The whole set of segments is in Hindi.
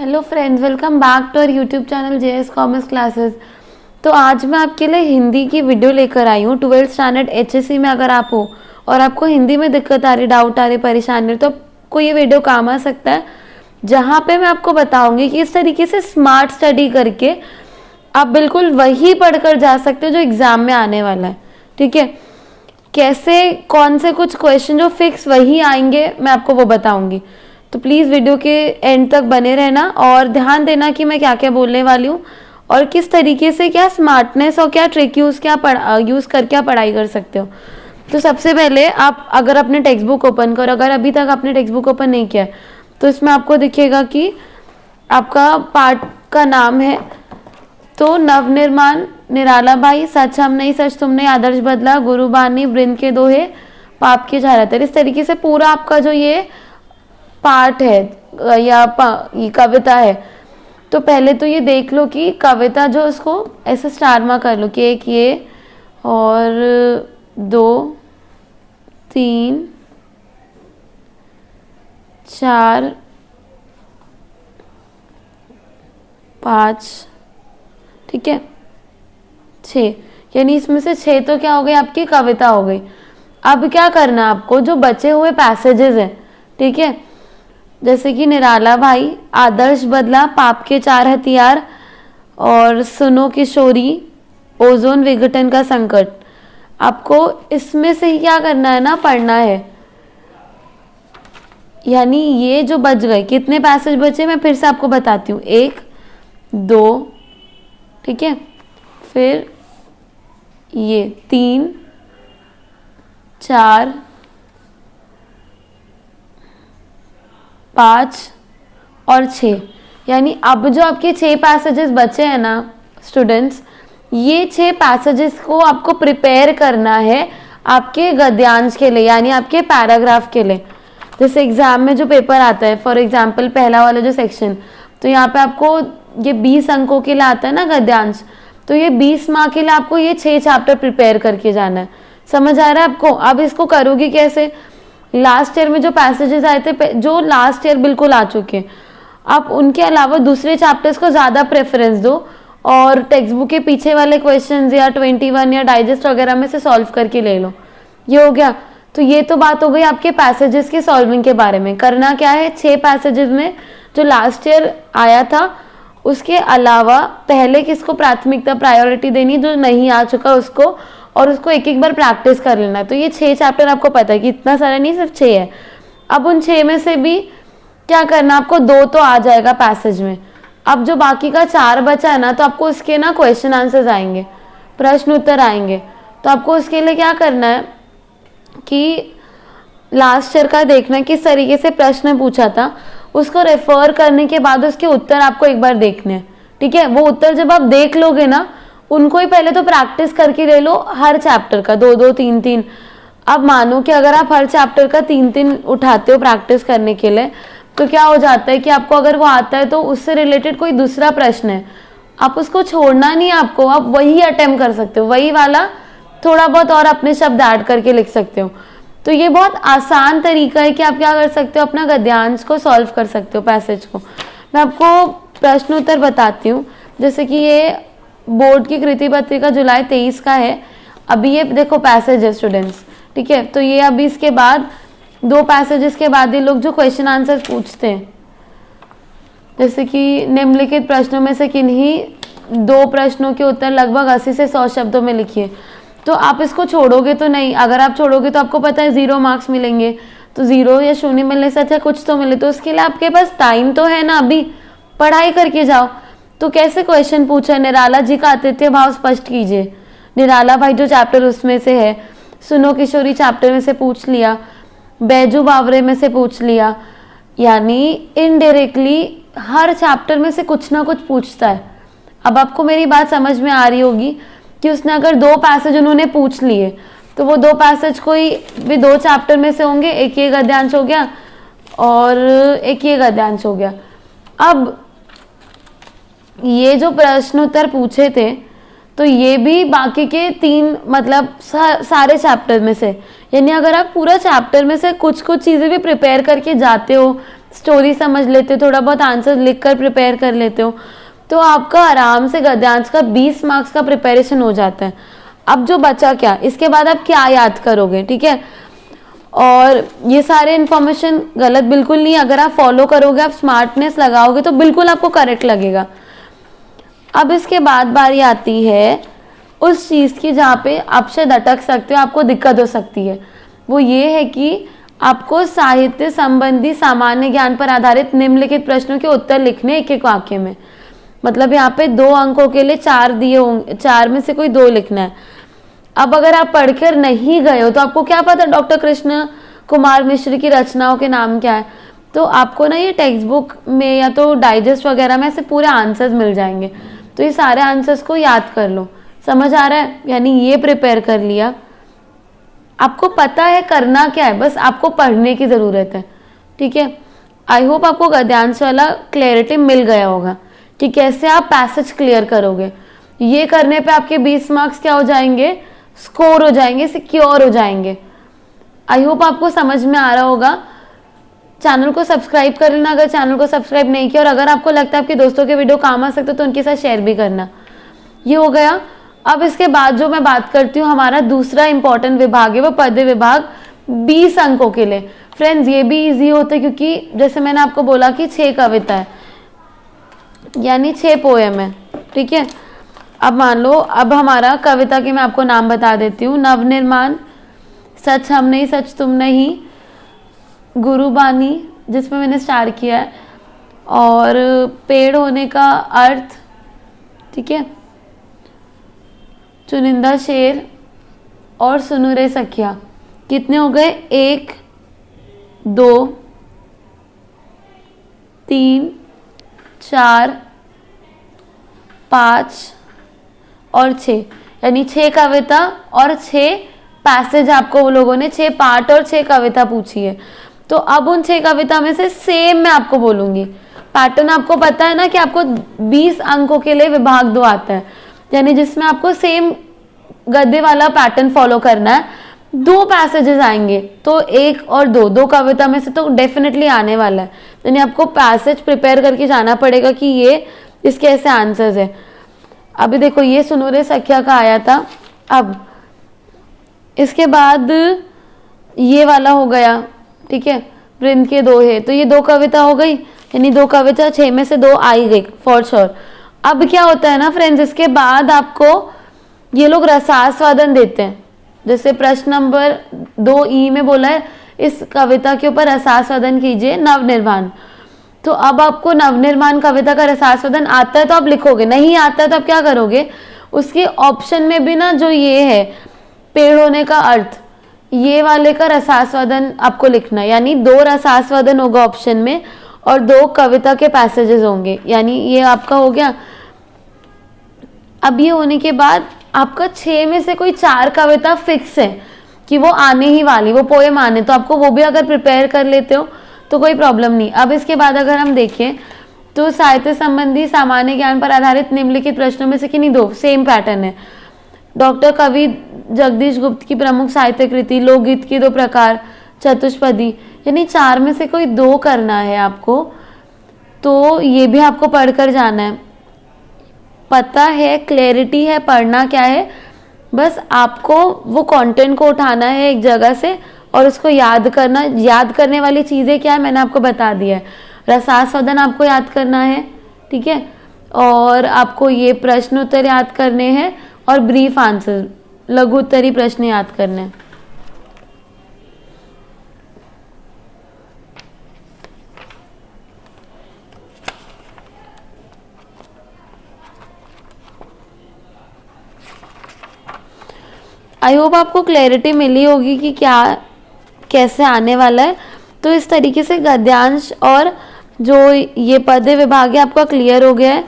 Hello friends, welcome back to our YouTube channel JS commerce classes. तो आज मैं आपके लिए हिंदी की वीडियो लेकर आई हूँ। 12th स्टैंडर्ड एचएससी में अगर आप हो और आपको हिंदी में दिक्कत आ रही, डाउट आ रही, परेशानी, तो आपको ये वीडियो काम आ सकता है, जहाँ पे मैं आपको बताऊंगी कि इस तरीके से स्मार्ट स्टडी करके आप बिल्कुल वही पढ़कर जा सकते हो जो एग्जाम में आने वाला है। ठीक है, कैसे, कौन से कुछ क्वेश्चन जो फिक्स वही आएंगे मैं आपको वो बताऊंगी। तो प्लीज़ वीडियो के एंड तक बने रहना और ध्यान देना कि मैं क्या क्या बोलने वाली हूँ और किस तरीके से क्या स्मार्टनेस और क्या ट्रिक यूज़ करके आप पढ़ाई कर सकते हो। तो सबसे पहले आप अगर अपने टेक्स्ट बुक ओपन करो, अगर अभी तक आपने टेक्स्ट बुक ओपन नहीं किया है तो इसमें आपको दिखेगा कि आपका पाठ का नाम है तो नवनिर्माण, निराला भाई, सच हम नहीं सच तुमने, आदर्श बदला, गुरुबानी, वृंद के दोहे, पाप के झारतर। इस तरीके से पूरा आपका जो ये पाठ है या ये कविता है, तो पहले तो ये देख लो कि कविता जो इसको ऐसे स्टार मार्क कर लो कि एक ये और 2 3 4 5, ठीक है, 6, यानी इसमें से 6 तो क्या हो गई, आपकी कविता हो गई। अब क्या करना है आपको, जो बचे हुए पैसेजेस हैं, ठीक है, जैसे कि निराला भाई, आदर्श बदला, पाप के 4 हथियार और सुनो किशोरी, ओजोन विघटन का संकट, आपको इसमें से ही क्या करना है ना, पढ़ना है। यानी ये जो बच गए, कितने पैसेज बचे मैं फिर से आपको बताती हूँ, 1 2, ठीक है, फिर ये 3 4 5 और 6, यानी अब जो आपके 6 पैसेजेस बचे हैं ना स्टूडेंट्स, ये 6 पैसेजेस को आपको प्रिपेयर करना है आपके गद्यांश के लिए, यानी आपके पैराग्राफ के लिए। जैसे एग्जाम में जो पेपर आता है, फॉर एग्जांपल पहला वाला जो सेक्शन, तो यहाँ पे आपको ये 20 अंकों के लिए आता है ना गद्यांश, तो ये 20 मार्क के लिए आपको ये 6 चैप्टर प्रिपेयर करके जाना है। समझ आ रहा है आपको? अब इसको करोगे कैसे, लास्ट ईयर में जो पैसेजेस आए थे, जो लास्ट ईयर बिल्कुल आ चुके, आप उनके अलावा दूसरे चैप्टर्स को ज़्यादा प्रेफरेंस दो और टेक्स्ट बुक के पीछे वाले क्वेश्चंस या 21 या डाइजेस्ट वगैरह में से सॉल्व करके ले लो। ये हो गया। तो ये तो बात हो गई आपके पैसेजेस के सॉल्विंग के बारे में। करना क्या है, 6 पैसेजेस में जो लास्ट ईयर आया था उसके अलावा पहले किसको प्राथमिकता, प्रायोरिटी देनी, जो नहीं आ चुका उसको, और उसको एक एक बार प्रैक्टिस कर लेना है। तो ये 6 चैप्टर आपको पता है कि इतना सारा नहीं, सिर्फ 6 है। अब उन 6 में से भी क्या करना, आपको 2 तो आ जाएगा पैसेज में। अब जो बाकी का 4 बचा है ना, तो आपको उसके ना क्वेश्चन आंसर्स आएंगे, प्रश्न उत्तर आएंगे। तो आपको उसके लिए क्या करना है कि लास्ट ईयर का देखना किस तरीके से प्रश्न पूछा था, उसको रेफर करने के बाद उसके उत्तर आपको एक बार देखने हैं। ठीक है, वो उत्तर जब आप देख लोगे ना, उनको ही पहले तो प्रैक्टिस करके ले लो, हर चैप्टर का 2-2 3-3। अब मानो कि अगर आप हर चैप्टर का 3-3 उठाते हो प्रैक्टिस करने के लिए, तो क्या हो जाता है कि आपको अगर वो आता है तो उससे रिलेटेड कोई दूसरा प्रश्न है, आप उसको छोड़ना नहीं है, आपको आप वही अटेम्प्ट कर सकते हो, वही वाला थोड़ा बहुत और अपने शब्द ऐड करके लिख सकते हो। तो ये बहुत आसान तरीका है कि आप क्या कर सकते हो, अपना गद्यांश को सॉल्व कर सकते हो, पैसेज को। मैं आपको प्रश्न उत्तर बताती हूँ। जैसे कि ये बोर्ड की कृति पत्रिका जुलाई 23 का है। अभी ये देखो पैसेज है स्टूडेंट्स, ठीक है, तो ये अभी इसके बाद 2 पैसेजेस के बाद ये लोग जो क्वेश्चन आंसर पूछते हैं, जैसे कि निम्नलिखित प्रश्नों में से किन्हीं 2 प्रश्नों के उत्तर लगभग 80 से 100 शब्दों में लिखिए। तो आप इसको छोड़ोगे तो नहीं, अगर आप छोड़ोगे तो आपको पता है 0 मार्क्स मिलेंगे। तो 0 या 0 मिलने से अच्छा कुछ तो मिले। तो उसके लिए आपके पास टाइम तो है ना, अभी पढ़ाई करके जाओ। तो कैसे क्वेश्चन पूछा, निराला जी का आतिथ्य भाव स्पष्ट कीजिए। निराला भाई जो चैप्टर उसमें से है, सुनो किशोरी चैप्टर में से पूछ लिया, बैजू बावरे में से पूछ लिया, यानी इनडायरेक्टली हर चैप्टर में से कुछ ना कुछ पूछता है। अब आपको मेरी बात समझ में आ रही होगी कि उसने अगर 2 पैसेज उन्होंने पूछ लिए, तो वो 2 पैसेज कोई भी 2 चैप्टर में से होंगे, एक ये गद्यांश हो गया और एक ये गद्यांश हो गया। अब ये जो प्रश्न उत्तर पूछे थे, तो ये भी बाकी के 3 मतलब सारे चैप्टर में से, यानी अगर आप पूरा चैप्टर में से कुछ कुछ चीज़ें भी प्रिपेयर करके जाते हो स्टोरी समझ लेते हो, थोड़ा बहुत आंसर लिख कर प्रिपेयर कर लेते हो, तो आपका आराम से गद्यांश का 20 मार्क्स का प्रिपरेशन हो जाता है। अब जो बचा क्या, इसके बाद आप क्या याद करोगे, ठीक है। और ये सारे इन्फॉर्मेशन गलत बिल्कुल नहीं, अगर आप फॉलो करोगे, आप स्मार्टनेस लगाओगे तो बिल्कुल आपको करेक्ट लगेगा। अब इसके बाद बारी आती है उस चीज़ की जहाँ पे आप शायद अटक सकते हो, आपको दिक्कत हो सकती है। वो ये है कि आपको साहित्य संबंधी सामान्य ज्ञान पर आधारित निम्नलिखित प्रश्नों के उत्तर लिखने एक एक वाक्य में। मतलब यहाँ पे 2 अंकों के लिए 4 दिए होंगे, 4 में से कोई 2 लिखना है। अब अगर आप पढ़कर नहीं गए हो तो आपको क्या पता डॉक्टर कृष्ण कुमार मिश्र की रचनाओं के नाम क्या है, तो आपको ना ये टेक्स्ट बुक में या तो डाइजेस्ट वगैरह में ऐसे पूरे आंसर्स मिल जाएंगे, तो ये सारे आंसर्स को याद कर लो। समझ आ रहा है, यानी ये प्रिपेयर कर लिया, आपको पता है करना क्या है, बस आपको पढ़ने की ज़रूरत है, ठीक है। आई होप आपको गद्यांश वाला क्लैरिटी मिल गया होगा कि कैसे आप पैसेज क्लियर करोगे। ये करने पे आपके 20 मार्क्स क्या हो जाएंगे, स्कोर हो जाएंगे, सिक्योर हो जाएंगे। आई होप आपको समझ में आ रहा होगा। चैनल को सब्सक्राइब कर लेना अगर चैनल को सब्सक्राइब नहीं किया, और अगर आपको लगता है आपके दोस्तों के वीडियो काम आ सकते तो उनके साथ शेयर भी करना। ये हो गया। अब इसके बाद जो मैं बात करती हूँ, हमारा दूसरा इंपॉर्टेंट विभाग है वो पद्य विभाग 20 अंकों के लिए। फ्रेंड्स ये भी इजी होता है क्योंकि जैसे मैंने आपको बोला कि 6 कविता है यानी 6 पोएम है, ठीक है। अब मान लो, अब हमारा कविता के मैं आपको नाम बता देती हूँ। नवनिर्माण, सच हम नहीं सच तुम नहीं, गुरुबानी जिसमें मैंने स्टार किया है, और पेड़ होने का अर्थ, ठीक है, चुनिंदा शेर और सुनो रे सखिया। कितने हो गए, 1 2 3 4 5 और 6, यानी 6 कविता और 6 पैसेज आपको वो लोगों ने 6 पार्ट और 6 कविता पूछी है। तो अब उन 6 कविता में से सेम मैं आपको बोलूंगी। पैटर्न आपको पता है ना कि आपको 20 अंकों के लिए विभाग 2 आता है, यानी जिसमें आपको सेम गद्य वाला पैटर्न फॉलो करना है। 2 पैसेजेस आएंगे, तो 1 और 2 कविता में से तो डेफिनेटली आने वाला है, यानी आपको पैसेज प्रिपेयर करके जाना पड़ेगा कि ये इसके ऐसे आंसर्स है। अभी देखो ये सुनो रे सखिया का आया था। अब इसके बाद ये वाला हो गया, ठीक है, वृंद के 2 है, तो ये 2 कविता हो गई, यानी 2 कविता 6 में से 2 आई गई फॉर श्योर। अब क्या होता है ना फ्रेंड्स, इसके बाद आपको ये लोग रसास्वादन देते हैं। जैसे प्रश्न नंबर 2E में बोला है इस कविता के ऊपर रसास्वादन कीजिए नवनिर्माण। तो अब आपको नवनिर्माण कविता का रसास्वादन आता है तो आप लिखोगे, नहीं आता है तो आप क्या करोगे, उसके ऑप्शन में भी ना जो ये है पेड़ होने का अर्थ, ये वाले का रसास्वादन आपको लिखना है, यानी 2 रसास्वादन होगा ऑप्शन में और 2 कविता के पैसेजेस होंगे, यानी ये आपका हो गया। अब ये होने के बाद आपका 6 में से कोई 4 कविता फिक्स है कि वो आने ही वाली, वो पोएम आने, तो आपको वो भी अगर प्रिपेयर कर लेते हो तो कोई प्रॉब्लम नहीं। अब इसके बाद अगर हम देखें तो साहित्य संबंधी सामान्य ज्ञान पर आधारित निम्नलिखित प्रश्नों में से किन्हीं 2 सेम पैटर्न है। डॉक्टर कवि जगदीश गुप्त की प्रमुख साहित्य कृति, लोकगीत की 2 प्रकार, चतुष्पदी, यानी 4 में से कोई 2 करना है आपको। तो ये भी आपको पढ़कर जाना है, पता है, क्लैरिटी है, पढ़ना क्या है, बस आपको वो कंटेंट को उठाना है एक जगह से और उसको याद करना। याद करने वाली चीज़ें क्या है मैंने आपको बता दिया है। रसास्वादन आपको याद करना है, ठीक है, और आपको ये प्रश्न उत्तर याद करने हैं और ब्रीफ आंसर, लघु उत्तरी प्रश्न याद करने हैं। आई होप आपको क्लैरिटी मिली होगी कि क्या कैसे आने वाला है। तो इस तरीके से गद्यांश और जो ये पद्य विभाग है आपका क्लियर हो गया है।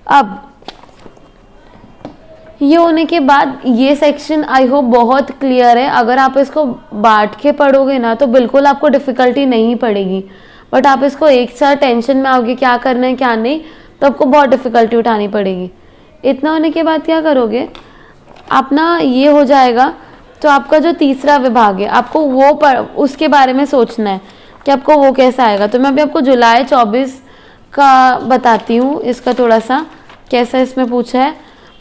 अब ये होने के बाद ये सेक्शन आई होप बहुत क्लियर है। अगर आप इसको बांट के पढ़ोगे ना तो बिल्कुल आपको डिफ़िकल्टी नहीं पड़ेगी, बट आप इसको एक साथ टेंशन में आओगे क्या करना है क्या नहीं, तो आपको बहुत डिफ़िकल्टी उठानी पड़ेगी। इतना होने के बाद क्या करोगे आप ना, ये हो जाएगा तो आपका जो तीसरा विभाग है आपको वो उसके बारे में सोचना है। कि आपको वो कैसा आएगा। तो मैं अभी आपको जुलाई 24 का बताती हूँ, इसका थोड़ा सा कैसा इसमें पूछा है।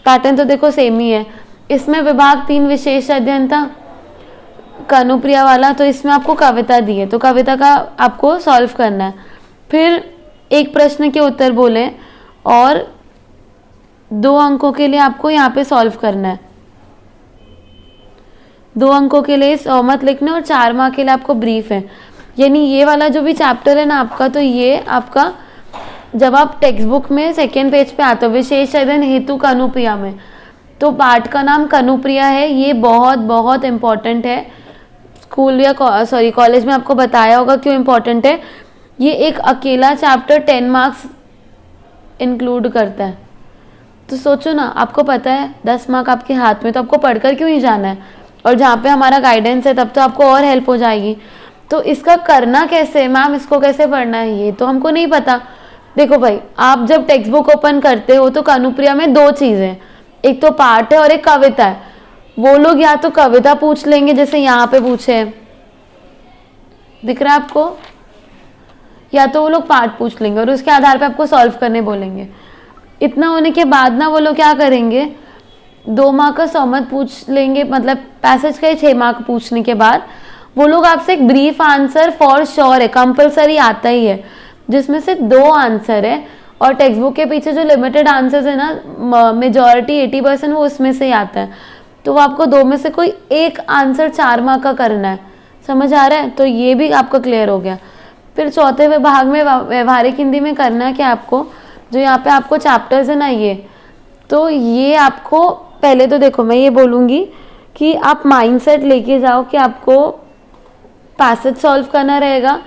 पैटर्न तो देखो सेम ही है। इसमें विभाग 3 विशेष अध्ययन था कानुप्रिया वाला, तो इसमें आपको कविता दी है, तो कविता का आपको सॉल्व करना है। फिर एक प्रश्न के उत्तर बोले और 2 अंकों के लिए आपको यहाँ पे सॉल्व करना है। 2 अंकों के लिए सहमत लिखना और 4 मार्क के लिए आपको ब्रीफ है। यानी ये वाला जो भी चैप्टर है ना आपका, तो ये आपका जब आप टेक्स्ट बुक में सेकेंड पेज पे आते हो विशेष अध्ययन हेतु कानुप्रिया में, तो पाठ का नाम कानुप्रिया है। ये बहुत बहुत इम्पॉर्टेंट है। स्कूल या कॉलेज में आपको बताया होगा क्यों इम्पॉर्टेंट है। ये एक अकेला चैप्टर 10 मार्क्स इंक्लूड करता है। तो सोचो ना, आपको पता है 10 मार्क आपके हाथ में, तो आपको पढ़कर क्यों नहीं जाना है। और जहाँ पे हमारा गाइडेंस है तब तो आपको और हेल्प हो जाएगी। तो इसका करना कैसे, मैम इसको कैसे पढ़ना है, ये तो हमको नहीं पता। देखो भाई, आप जब टेक्स्ट बुक ओपन करते हो तो कानुप्रिया में 2 चीज़ें, एक तो पाठ है और एक कविता है। वो लोग या तो कविता पूछ लेंगे जैसे यहाँ पे पूछे है, दिख रहा है आपको, या तो वो लोग पाठ पूछ लेंगे और उसके आधार पे आपको सॉल्व करने बोलेंगे। इतना होने के बाद ना वो लोग क्या करेंगे, 2 मार्क का सहमत पूछ लेंगे, मतलब पैसेज का ही 6 मार्क पूछने के बाद वो लोग आपसे एक ब्रीफ आंसर फॉर श्योर है, कंपलसरी आता ही है, जिसमें से 2 आंसर है। और टेक्स्ट बुक के पीछे जो लिमिटेड आंसर्स है ना, मेजॉरिटी 80% वो उसमें से ही आता है। तो वो आपको 2 में से कोई एक आंसर 4 मार्क का करना है। समझ आ रहा है? तो ये भी आपका क्लियर हो गया। फिर चौथे विभाग में व्यवहारिक हिंदी में करना है कि आपको जो यहाँ पे आपको चैप्टर्स है ना, ये तो ये आपको पहले तो देखो मैं ये बोलूँगी कि आप माइंडसेट लेके जाओ कि आपको पैसेज सॉल्व करना रहेगा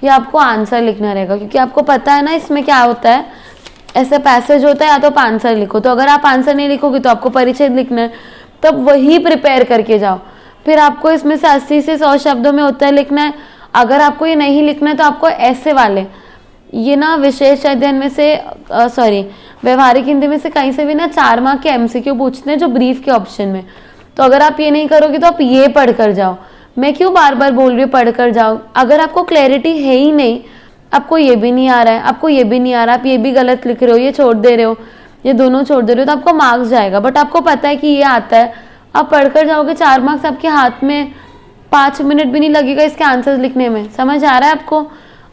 या आपको आंसर लिखना रहेगा, क्योंकि आपको पता है ना इसमें क्या होता है। ऐसा पैसेज होता है या तो आप आंसर लिखो, तो अगर आप आंसर नहीं लिखोगे तो आपको परिच्छेद लिखना है, तब वही प्रिपेयर करके जाओ। फिर आपको इसमें से 80 से 100 शब्दों में उत्तर लिखना है। अगर आपको ये नहीं लिखना है तो आपको ऐसे वाले ये ना विशेष अध्ययन में से व्यवहारिक हिंदी में से कहीं से भी ना 4 मार्क के एमसीक्यू पूछते हैं जो ब्रीफ के ऑप्शन में। तो अगर आप ये नहीं करोगे तो आप ये पढ़ कर जाओ। मैं क्यों बार बार बोल रही हूँ पढ़ कर जाओ। अगर आपको क्लैरिटी है ही नहीं, आपको ये भी नहीं आ रहा है, आपको ये भी नहीं आ रहा, आप ये भी गलत लिख रहे हो, ये छोड़ दे रहे हो, ये दोनों छोड़ दे रहे हो, तो आपको मार्क्स जाएगा। बट आपको पता है कि ये आता है, आप पढ़कर जाओगे, 4 मार्क्स आपके हाथ में, 5 मिनट भी नहीं लगेगा इसके आंसर्स लिखने में। समझ आ रहा है आपको?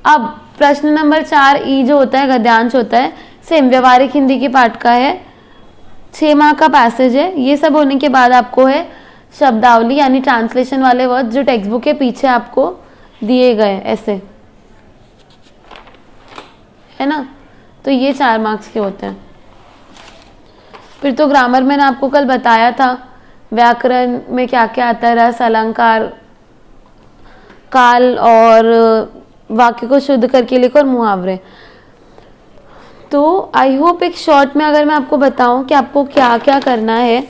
अब प्रश्न नंबर 4 ई जो होता है गद्यांश होता है, सेम व्यवहारिक हिंदी के पाठ का है, 6 मार्क का पैसेज है। ये सब होने के बाद आपको है शब्दावली यानी ट्रांसलेशन वाले वर्ड जो टेक्स्ट बुक के पीछे आपको दिए गए ऐसे, है ना। तो ये 4 मार्क्स के होते हैं। फिर तो ग्रामर मैंने आपको कल बताया था, व्याकरण में क्या क्या आता है, रस, अलंकार, काल और वाक्य को शुद्ध करके लिखो और मुहावरे। तो आई होप एक शॉर्ट में अगर मैं आपको बताऊं कि आपको क्या क्या करना है,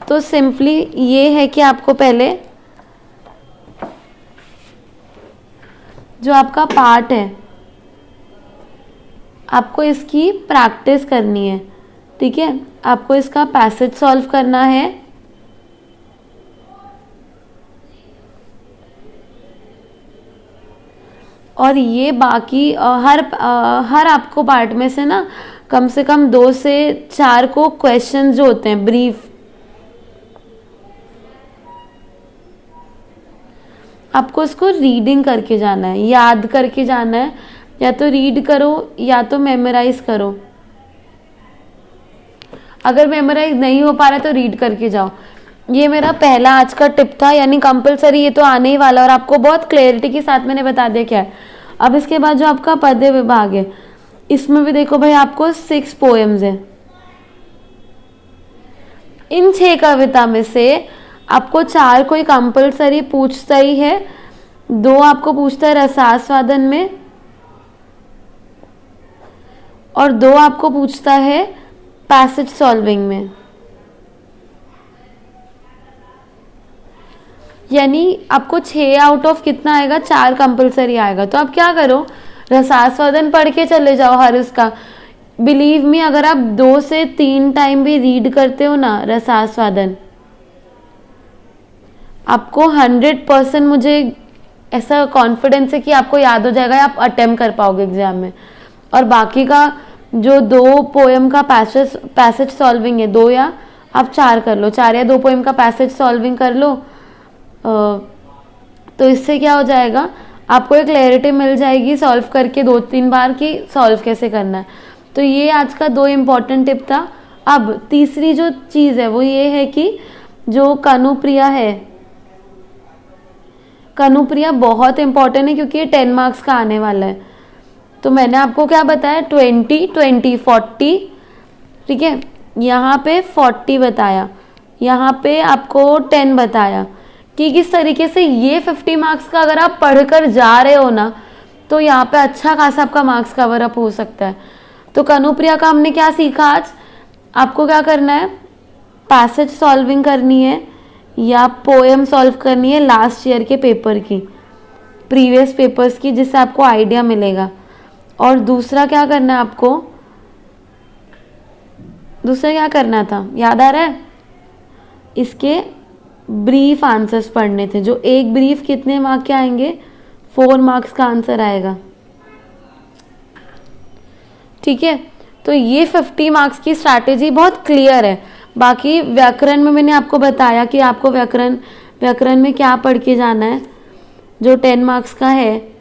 तो सिंपली ये है कि आपको पहले जो आपका पार्ट है आपको इसकी प्रैक्टिस करनी है, ठीक है। आपको इसका पैसेज सॉल्व करना है, और ये बाकी हर आपको पार्ट में से ना कम से कम 2 से 4 को क्वेश्चन जो होते हैं ब्रीफ, आपको इसको रीडिंग करके जाना है, याद करके जाना है। या तो रीड करो या तो मेमोराइज करो। अगर मेमोराइज नहीं हो पा रहा है तो रीड करके जाओ। ये मेरा पहला आज का टिप था, यानी कंपलसरी ये तो आने ही वाला, और आपको बहुत क्लैरिटी के साथ मैंने बता दिया क्या है। अब इसके बाद जो आपका पद्य विभाग है, इसमें भी देखो भाई आपको 6 पोएम्स है। इन 6 कविता में से आपको 4 कोई कंपलसरी पूछता ही है, 2 आपको पूछता है रसास्वादन में, और 2 आपको पूछता है पैसेज सॉल्विंग में। यानी आपको 6 आउट ऑफ कितना आएगा, 4 कंपलसरी आएगा। तो आप क्या करो, रसास्वादन पढ़ के चले जाओ हर उसका। बिलीव मी, अगर आप 2 से 3 टाइम भी रीड करते हो ना रसास्वादन, आपको 100% मुझे ऐसा कॉन्फिडेंस है कि आपको याद हो जाएगा या आप अटेम्प्ट कर पाओगे एग्जाम में। और बाकी का जो 2 पोएम का पैसेज सॉल्विंग है, 2 या आप 4 कर लो, 4 या 2 पोएम का पैसेज सॉल्विंग कर लो, तो इससे क्या हो जाएगा, आपको एक क्लैरिटी मिल जाएगी सॉल्व करके 2-3 बार कि सॉल्व कैसे करना है। तो ये आज का 2 इम्पॉर्टेंट टिप था। अब तीसरी जो चीज़ है वो ये है कि जो कनुप्रिया है, कनुप्रिया बहुत इंपॉर्टेंट है क्योंकि ये 10 मार्क्स का आने वाला है। तो मैंने आपको क्या बताया, 20, 20, 40, ठीक है, यहाँ पे 40 बताया, यहाँ पे आपको 10 बताया कि किस तरीके से ये 50 मार्क्स का अगर आप पढ़कर जा रहे हो ना, तो यहाँ पे अच्छा खासा आपका मार्क्स कवर अप हो सकता है। तो कनुप्रिया का हमने क्या सीखा आज, आपको क्या करना है, पैसेज सॉल्विंग करनी है या पोएम सॉल्व करनी है लास्ट ईयर के पेपर की, प्रीवियस पेपर्स की, जिससे आपको आइडिया मिलेगा। और दूसरा क्या करना है आपको, दूसरा क्या करना था, याद आ रहा है, इसके ब्रीफ आंसर्स पढ़ने थे। जो एक ब्रीफ कितने मार्क के आएंगे, 4 मार्क्स का आंसर आएगा, ठीक है। तो ये 50 मार्क्स की स्ट्रैटेजी बहुत क्लियर है। बाकी व्याकरण में मैंने आपको बताया कि आपको व्याकरण में क्या पढ़ के जाना है, जो 10 मार्क्स का है।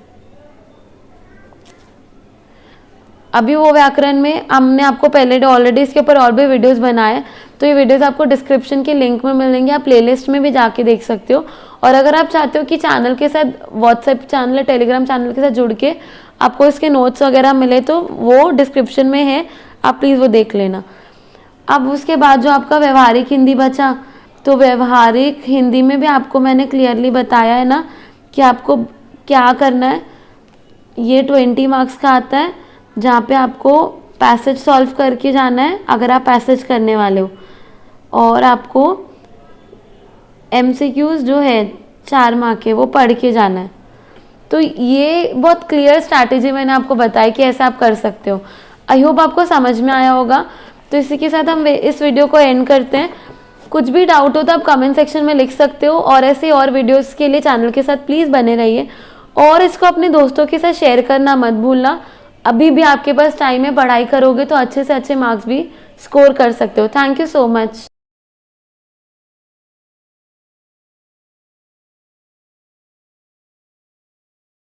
अभी वो व्याकरण में हमने आपको पहले ऑलरेडी इसके ऊपर और भी वीडियोस बनाए, तो ये वीडियोस आपको डिस्क्रिप्शन के लिंक में मिलेंगे, आप प्लेलिस्ट में भी जाके देख सकते हो। और अगर आप चाहते हो कि चैनल के साथ व्हाट्सएप चैनल या टेलीग्राम चैनल के साथ जुड़ के आपको इसके नोट्स वगैरह मिले, तो वो डिस्क्रिप्शन में है, आप प्लीज़ वो देख लेना। अब उसके बाद जो आपका व्यवहारिक हिंदी बचा, तो व्यवहारिक हिंदी में भी आपको मैंने क्लियरली बताया है ना कि आपको क्या करना है। ये 20 मार्क्स का आता है, जहाँ पे आपको पैसेज सॉल्व करके जाना है अगर आप पैसेज करने वाले हो, और आपको MCQs जो है 4 मार्क के वो पढ़ के जाना है। तो ये बहुत क्लियर स्ट्रैटेजी मैंने आपको बताई कि ऐसा आप कर सकते हो। आई होप आपको समझ में आया होगा। तो इसी के साथ हम इस वीडियो को एंड करते हैं। कुछ भी डाउट हो तो आप कमेंट सेक्शन में लिख सकते हो, और ऐसे और वीडियोस के लिए चैनल के साथ प्लीज़ बने रहिए, और इसको अपने दोस्तों के साथ शेयर करना मत भूलना। अभी भी आपके पास टाइम है, पढ़ाई करोगे तो अच्छे से अच्छे मार्क्स भी स्कोर कर सकते हो। Thank you so much.